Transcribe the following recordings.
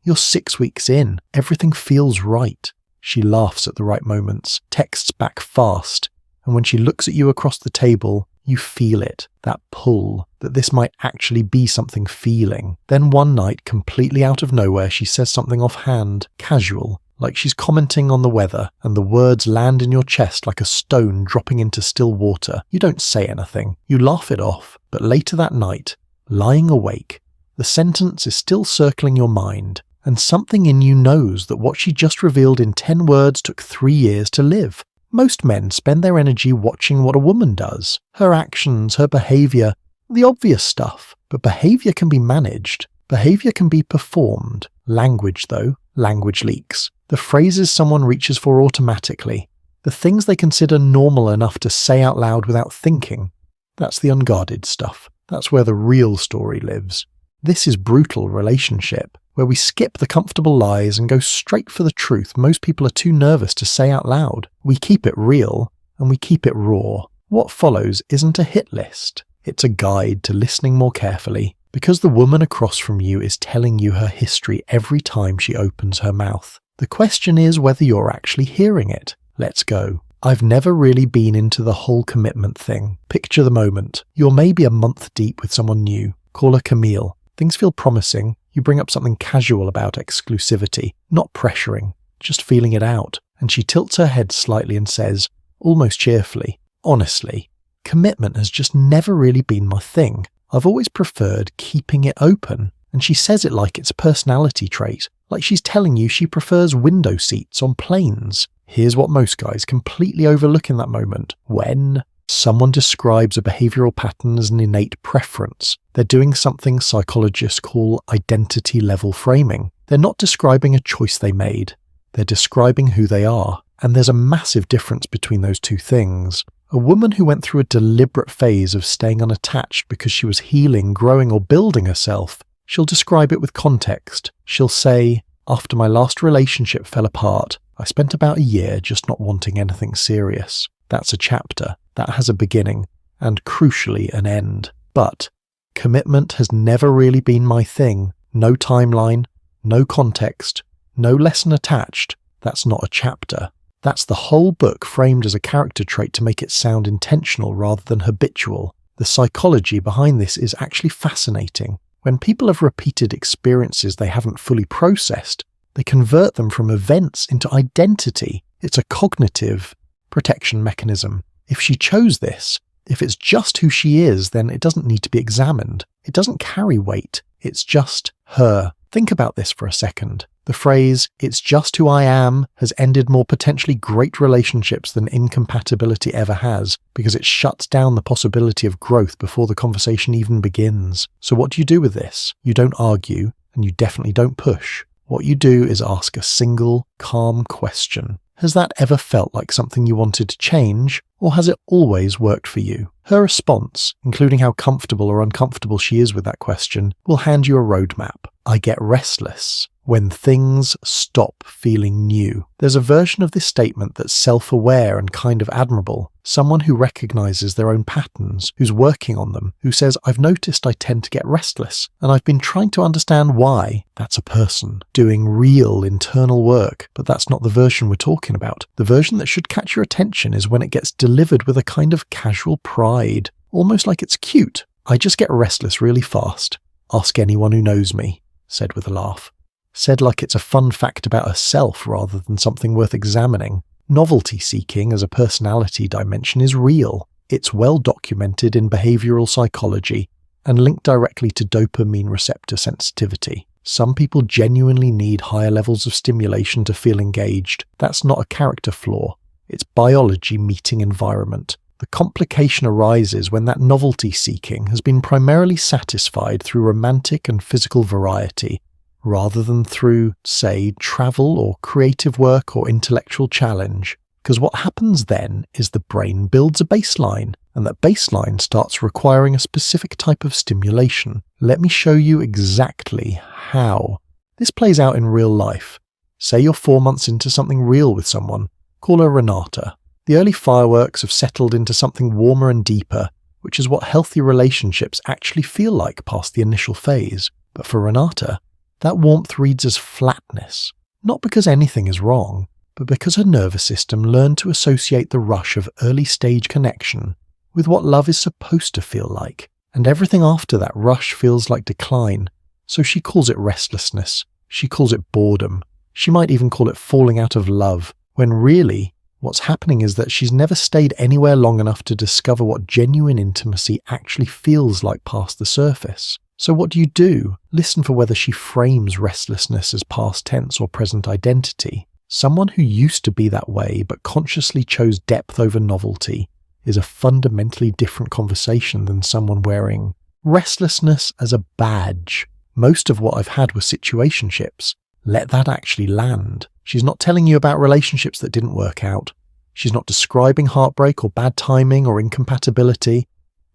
You're 6 weeks in. Everything feels right. She laughs at the right moments, texts back fast, and when she looks at you across the table, you feel it, that pull, that this might actually be something feeling. Then one night, completely out of nowhere, she says something offhand, casual, like she's commenting on the weather, and the words land in your chest like a stone dropping into still water. You don't say anything. You laugh it off. But later that night, lying awake, the sentence is still circling your mind, and something in you knows that what she just revealed in 10 words took 3 years to live. Most men spend their energy watching what a woman does, her actions, her behaviour, the obvious stuff. But behaviour can be managed. Behaviour can be performed. Language, though, language leaks. The phrases someone reaches for automatically. The things they consider normal enough to say out loud without thinking. That's the unguarded stuff. That's where the real story lives. This is brutal relationship, where we skip the comfortable lies and go straight for the truth most people are too nervous to say out loud. We keep it real, and we keep it raw. What follows isn't a hit list. It's a guide to listening more carefully, because the woman across from you is telling you her history every time she opens her mouth. The question is whether you're actually hearing it. Let's go. I've never really been into the whole commitment thing. Picture the moment. You're maybe a month deep with someone new. Call her Camille. Things feel promising. You bring up something casual about exclusivity, not pressuring, just feeling it out. And she tilts her head slightly and says, almost cheerfully, honestly, commitment has just never really been my thing. I've always preferred keeping it open. And she says it like it's a personality trait, like she's telling you she prefers window seats on planes. Here's what most guys completely overlook in that moment. When someone describes a behavioral pattern as an innate preference, they're doing something psychologists call identity level framing. They're not describing a choice they made. They're describing who they are. And there's a massive difference between those two things. A woman who went through a deliberate phase of staying unattached because she was healing, growing, or building herself, she'll describe it with context. She'll say, after my last relationship fell apart, I spent about a year just not wanting anything serious. That's a chapter. That has a beginning, and crucially an end. But commitment has never really been my thing. No timeline, no context, no lesson attached. That's not a chapter. That's the whole book framed as a character trait to make it sound intentional rather than habitual. The psychology behind this is actually fascinating. When people have repeated experiences they haven't fully processed, they convert them from events into identity. It's a cognitive protection mechanism. If she chose this, if it's just who she is, then it doesn't need to be examined. It doesn't carry weight. It's just her. Think about this for a second. The phrase, "it's just who I am," has ended more potentially great relationships than incompatibility ever has, because it shuts down the possibility of growth before the conversation even begins. So what do you do with this? You don't argue, and you definitely don't push. What you do is ask a single, calm question. Has that ever felt like something you wanted to change, or has it always worked for you? Her response, including how comfortable or uncomfortable she is with that question, will hand you a roadmap. I get restless when things stop feeling new. There's a version of this statement that's self-aware and kind of admirable. Someone who recognizes their own patterns, who's working on them, who says, I've noticed I tend to get restless, and I've been trying to understand why. That's a person doing real internal work, but that's not the version we're talking about. The version that should catch your attention is when it gets delivered with a kind of casual pride, almost like it's cute. I just get restless really fast. Ask anyone who knows me, said with a laugh. Said like it's a fun fact about herself rather than something worth examining. Novelty seeking as a personality dimension is real. It's well documented in behavioral psychology and linked directly to dopamine receptor sensitivity. Some people genuinely need higher levels of stimulation to feel engaged. That's not a character flaw. It's biology meeting environment. The complication arises when that novelty seeking has been primarily satisfied through romantic and physical variety, rather than through, say, travel or creative work or intellectual challenge. Because what happens then is the brain builds a baseline, and that baseline starts requiring a specific type of stimulation. Let me show you exactly how. This plays out in real life. Say you're 4 months into something real with someone. Call her Renata. The early fireworks have settled into something warmer and deeper, which is what healthy relationships actually feel like past the initial phase. But for Renata, That warmth reads as flatness, not because anything is wrong, but because her nervous system learned to associate the rush of early-stage connection with what love is supposed to feel like, and everything after that rush feels like decline, so she calls it restlessness, she calls it boredom, she might even call it falling out of love, when really, what's happening is that she's never stayed anywhere long enough to discover what genuine intimacy actually feels like past the surface. So what do? Listen for whether she frames restlessness as past tense or present identity. Someone who used to be that way but consciously chose depth over novelty is a fundamentally different conversation than someone wearing restlessness as a badge. Most of what I've had were situationships. Let that actually land. She's not telling you about relationships that didn't work out. She's not describing heartbreak or bad timing or incompatibility.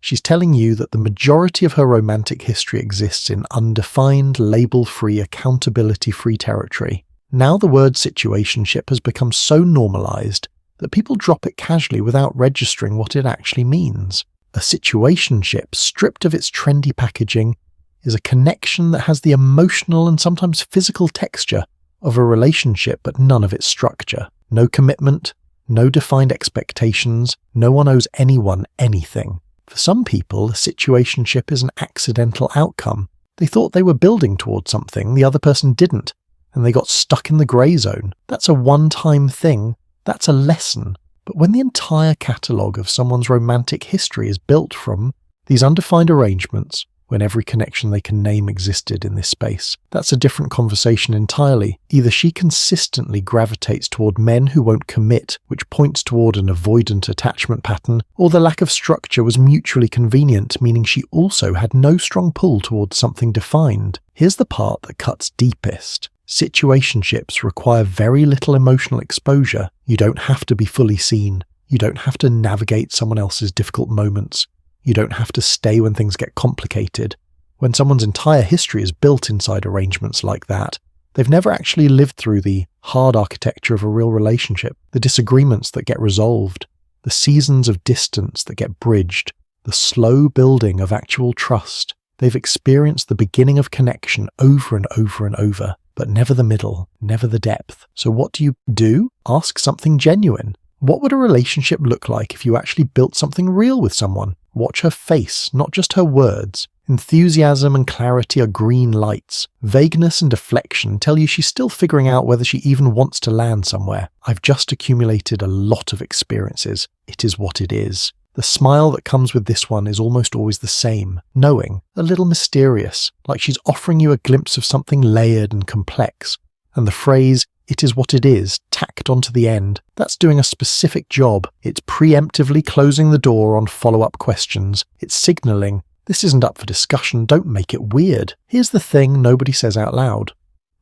She's telling you that the majority of her romantic history exists in undefined, label-free, accountability-free territory. Now the word situationship has become so normalized that people drop it casually without registering what it actually means. A situationship, stripped of its trendy packaging, is a connection that has the emotional and sometimes physical texture of a relationship but none of its structure. No commitment, no defined expectations, no one owes anyone anything. For some people, a situationship is an accidental outcome. They thought they were building towards something, the other person didn't, and they got stuck in the grey zone. That's a one-time thing. That's a lesson. But when the entire catalogue of someone's romantic history is built from these undefined arrangements, when every connection they can name existed in this space, that's a different conversation entirely. Either she consistently gravitates toward men who won't commit, which points toward an avoidant attachment pattern, or the lack of structure was mutually convenient, meaning she also had no strong pull towards something defined. Here's the part that cuts deepest. Situationships require very little emotional exposure. You don't have to be fully seen. You don't have to navigate someone else's difficult moments. You don't have to stay when things get complicated. When someone's entire history is built inside arrangements like that, they've never actually lived through the hard architecture of a real relationship, the disagreements that get resolved, the seasons of distance that get bridged, the slow building of actual trust. They've experienced the beginning of connection over and over and over, but never the middle, never the depth. So what do? Ask something genuine. What would a relationship look like if you actually built something real with someone? Watch her face, not just her words. Enthusiasm and clarity are green lights. Vagueness and deflection tell you she's still figuring out whether she even wants to land somewhere. I've just accumulated a lot of experiences. It is what it is. The smile that comes with this one is almost always the same, knowing, a little mysterious, like she's offering you a glimpse of something layered and complex. And the phrase, "it is what it is," tacked onto the end, that's doing a specific job. It's preemptively closing the door on follow-up questions. It's signaling, this isn't up for discussion, don't make it weird. Here's the thing nobody says out loud.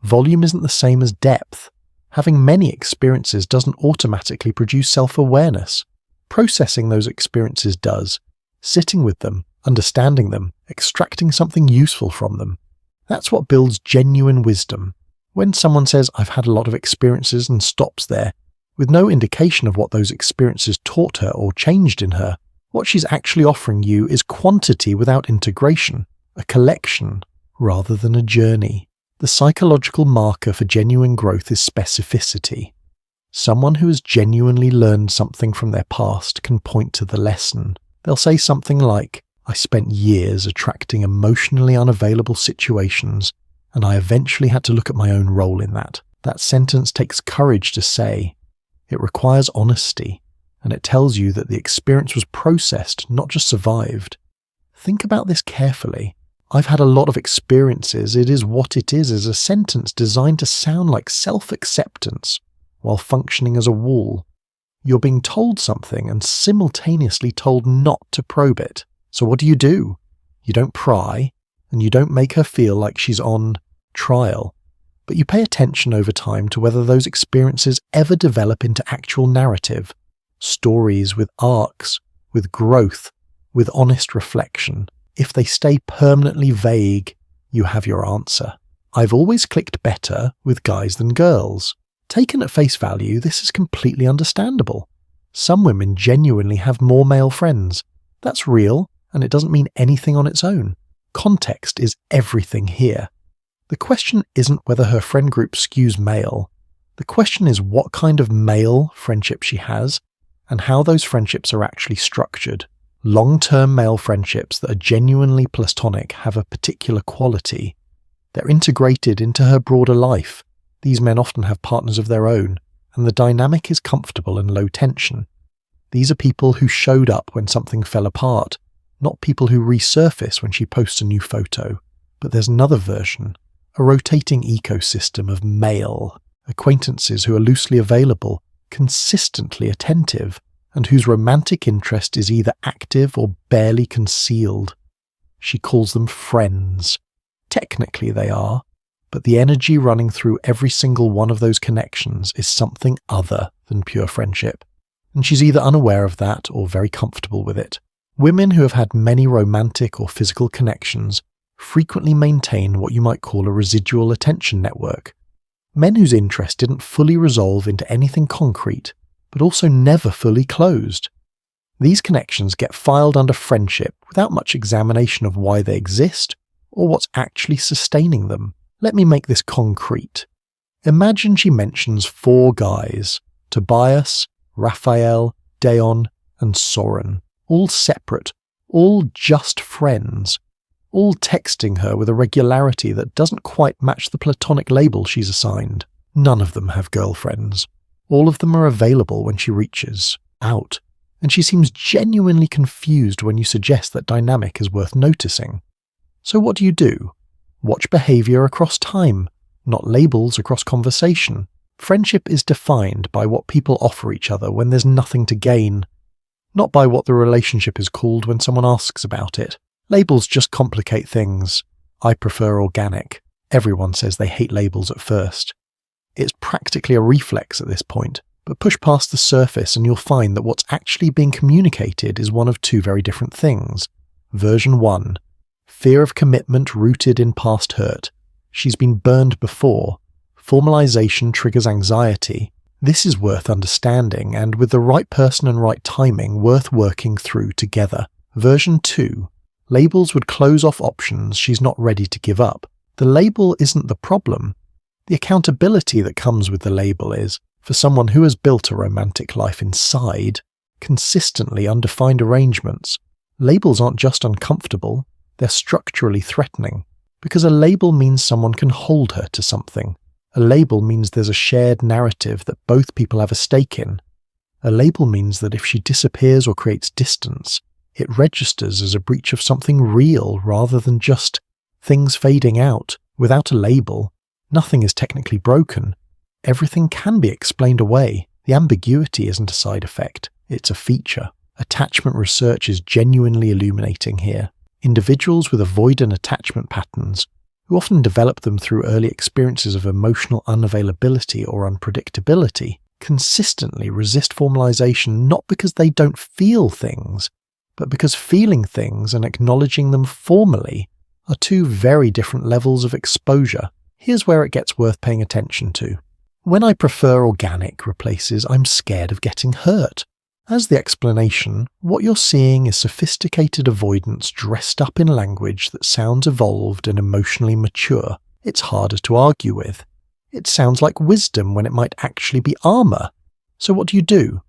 Volume isn't the same as depth. Having many experiences doesn't automatically produce self-awareness. Processing those experiences does. Sitting with them, understanding them, extracting something useful from them. That's what builds genuine wisdom. When someone says, "I've had a lot of experiences," and stops there, with no indication of what those experiences taught her or changed in her, what she's actually offering you is quantity without integration, a collection, rather than a journey. The psychological marker for genuine growth is specificity. Someone who has genuinely learned something from their past can point to the lesson. They'll say something like, "I spent years attracting emotionally unavailable situations, and I eventually had to look at my own role in that." That sentence takes courage to say. It requires honesty, and it tells you that the experience was processed, not just survived. Think about this carefully. "I've had a lot of experiences, it is what it is" a sentence designed to sound like self-acceptance while functioning as a wall. You're being told something and simultaneously told not to probe it. So what do? You don't pry, and you don't make her feel like she's on trial, but you pay attention over time to whether those experiences ever develop into actual narrative, stories with arcs, with growth, with honest reflection. If they stay permanently vague, you have your answer. I've always clicked better with guys than girls. Taken at face value, this is completely understandable. Some women genuinely have more male friends. That's real, and it doesn't mean anything on its own. Context is everything here. The question isn't whether her friend group skews male. The question is what kind of male friendship she has and how those friendships are actually structured. Long-term male friendships that are genuinely platonic have a particular quality. They're integrated into her broader life. These men often have partners of their own, and the dynamic is comfortable and low tension. These are people who showed up when something fell apart, not people who resurface when she posts a new photo. But there's another version, a rotating ecosystem of male acquaintances who are loosely available, consistently attentive, and whose romantic interest is either active or barely concealed. She calls them friends. Technically they are, but the energy running through every single one of those connections is something other than pure friendship, and she's either unaware of that or very comfortable with it. Women who have had many romantic or physical connections frequently maintain what you might call a residual attention network. Men whose interest didn't fully resolve into anything concrete, but also never fully closed. These connections get filed under friendship without much examination of why they exist or what's actually sustaining them. Let me make this concrete. Imagine she mentions 4 guys, Tobias, Raphael, Deon, and Soren, all separate, all just friends, all texting her with a regularity that doesn't quite match the platonic label she's assigned. None of them have girlfriends. All of them are available when she reaches out, and she seems genuinely confused when you suggest that dynamic is worth noticing. So what do? Watch behavior across time, not labels across conversation. Friendship is defined by what people offer each other when there's nothing to gain, not by what the relationship is called when someone asks about it. Labels just complicate things. I prefer organic. Everyone says they hate labels at first. It's practically a reflex at this point, but push past the surface and you'll find that what's actually being communicated is one of 2 very different things. Version 1. Fear of commitment rooted in past hurt. She's been burned before. Formalization triggers anxiety. This is worth understanding and, with the right person and right timing, worth working through together. Version 2. Labels would close off options she's not ready to give up. The label isn't the problem. The accountability that comes with the label is, for someone who has built a romantic life inside, consistently undefined arrangements. Labels aren't just uncomfortable, they're structurally threatening, because a label means someone can hold her to something. A label means there's a shared narrative that both people have a stake in. A label means that if she disappears or creates distance, it registers as a breach of something real rather than just things fading out. Without a label, nothing is technically broken. Everything can be explained away. The ambiguity isn't a side effect, it's a feature. Attachment research is genuinely illuminating here. Individuals with avoidant attachment patterns, who often develop them through early experiences of emotional unavailability or unpredictability, consistently resist formalization not because they don't feel things, but because feeling things and acknowledging them formally are 2 very different levels of exposure. Here's where it gets worth paying attention to. When I prefer organic replaces I'm scared of getting hurt. As the explanation, what you're seeing is sophisticated avoidance dressed up in language that sounds evolved and emotionally mature. It's harder to argue with. It sounds like wisdom when it might actually be armor. So what do?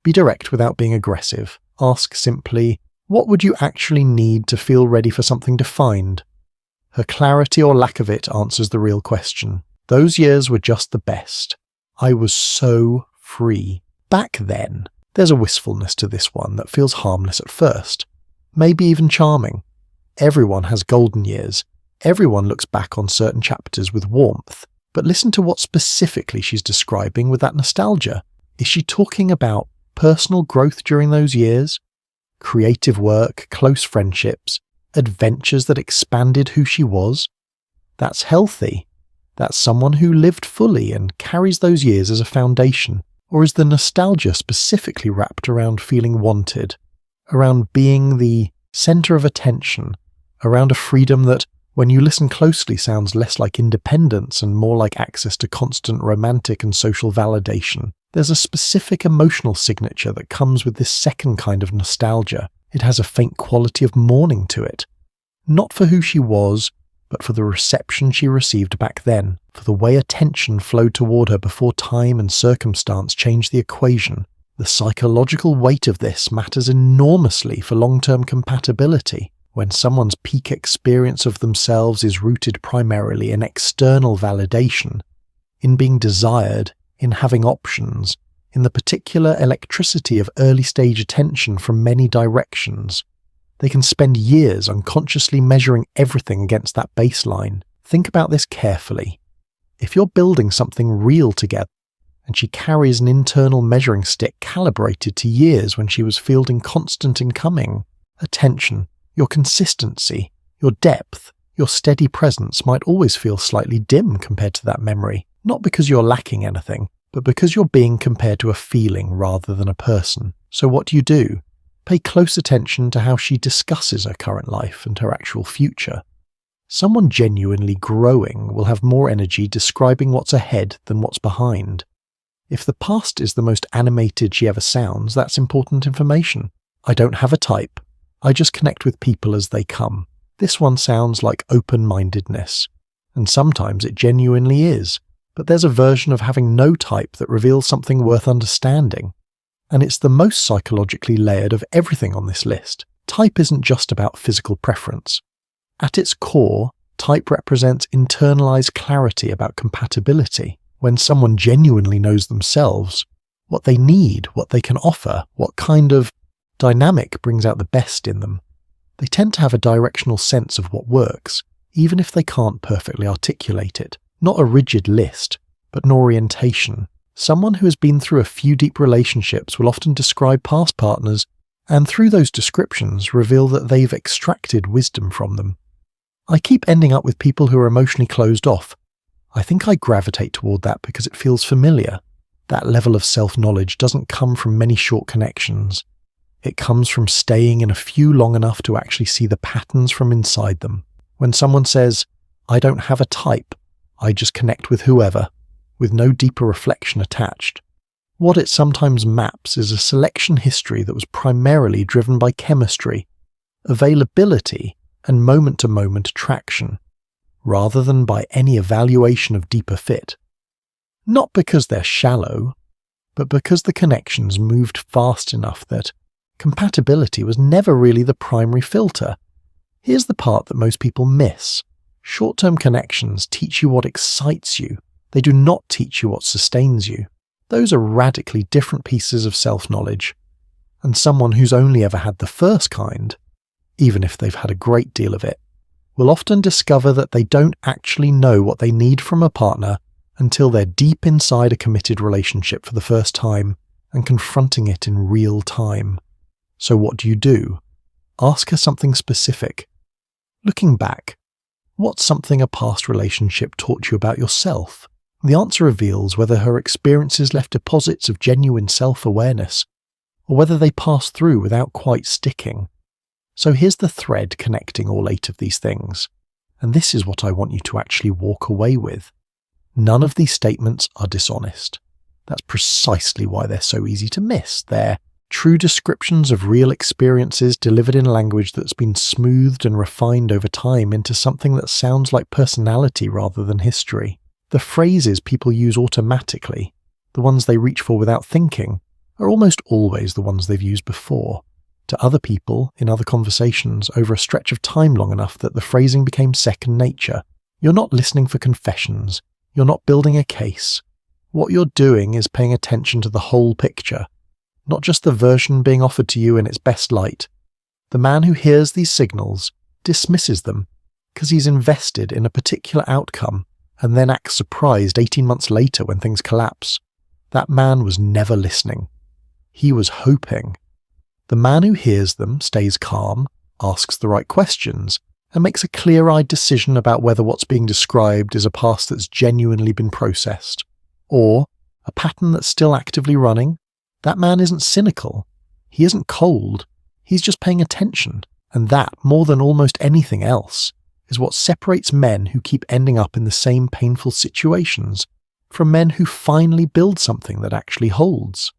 Be direct without being aggressive. Ask simply, what would you actually need to feel ready for something defined? Her clarity or lack of it answers the real question. Those years were just the best. I was so free. Back then. There's a wistfulness to this one that feels harmless at first, maybe even charming. Everyone has golden years. Everyone looks back on certain chapters with warmth. But listen to what specifically she's describing with that nostalgia. Is she talking about personal growth during those years? Creative work, close friendships, adventures that expanded who she was? That's healthy. That's someone who lived fully and carries those years as a foundation. Or is the nostalgia specifically wrapped around feeling wanted, around being the center of attention, around a freedom that, when you listen closely, sounds less like independence and more like access to constant romantic and social validation? There's a specific emotional signature that comes with this second kind of nostalgia. It has a faint quality of mourning to it. Not for who she was, but for the reception she received back then, for the way attention flowed toward her before time and circumstance changed the equation. The psychological weight of this matters enormously for long-term compatibility. When someone's peak experience of themselves is rooted primarily in external validation, in being desired, in having options, in the particular electricity of early-stage attention from many directions, they can spend years unconsciously measuring everything against that baseline. Think about this carefully. If you're building something real together, and she carries an internal measuring stick calibrated to years when she was fielding constant incoming, attention, your consistency, your depth, your steady presence might always feel slightly dim compared to that memory, not because you're lacking anything, but because you're being compared to a feeling rather than a person. So what do? Pay close attention to how she discusses her current life and her actual future. Someone genuinely growing will have more energy describing what's ahead than what's behind. If the past is the most animated she ever sounds, that's important information. I don't have a type. I just connect with people as they come. This one sounds like open-mindedness. And sometimes it genuinely is. But there's a version of having no type that reveals something worth understanding. And it's the most psychologically layered of everything on this list. Type isn't just about physical preference. At its core, type represents internalized clarity about compatibility. When someone genuinely knows themselves, what they need, what they can offer, what kind of dynamic brings out the best in them, they tend to have a directional sense of what works, even if they can't perfectly articulate it. Not a rigid list, but an orientation. Someone who has been through a few deep relationships will often describe past partners, and through those descriptions reveal that they've extracted wisdom from them. I keep ending up with people who are emotionally closed off. I think I gravitate toward that because it feels familiar. That level of self-knowledge doesn't come from many short connections. It comes from staying in a few long enough to actually see the patterns from inside them. When someone says, "I don't have a type, I just connect with whoever," with no deeper reflection attached, what it sometimes maps is a selection history that was primarily driven by chemistry, availability, and moment-to-moment attraction, rather than by any evaluation of deeper fit. Not because they're shallow, but because the connections moved fast enough that compatibility was never really the primary filter. Here's the part that most people miss. Short-term connections teach you what excites you. They do not teach you what sustains you. Those are radically different pieces of self-knowledge. And someone who's only ever had the first kind, even if they've had a great deal of it, will often discover that they don't actually know what they need from a partner until they're deep inside a committed relationship for the first time and confronting it in real time. So what do? Ask her something specific. Looking back, what's something a past relationship taught you about yourself? The answer reveals whether her experiences left deposits of genuine self-awareness, or whether they passed through without quite sticking. So here's the thread connecting all 8 of these things, and this is what I want you to actually walk away with. None of these statements are dishonest. That's precisely why they're so easy to miss. They're true descriptions of real experiences delivered in language that's been smoothed and refined over time into something that sounds like personality rather than history. The phrases people use automatically, the ones they reach for without thinking, are almost always the ones they've used before, to other people in other conversations over a stretch of time long enough that the phrasing became second nature. You're not listening for confessions. You're not building a case. What you're doing is paying attention to the whole picture, not just the version being offered to you in its best light. The man who hears these signals dismisses them because he's invested in a particular outcome and then acts surprised 18 months later when things collapse. That man was never listening. He was hoping. The man who hears them stays calm, asks the right questions, and makes a clear-eyed decision about whether what's being described is a past that's genuinely been processed, or a pattern that's still actively running. That man isn't cynical. He isn't cold. He's just paying attention. And that, more than almost anything else, is what separates men who keep ending up in the same painful situations from men who finally build something that actually holds.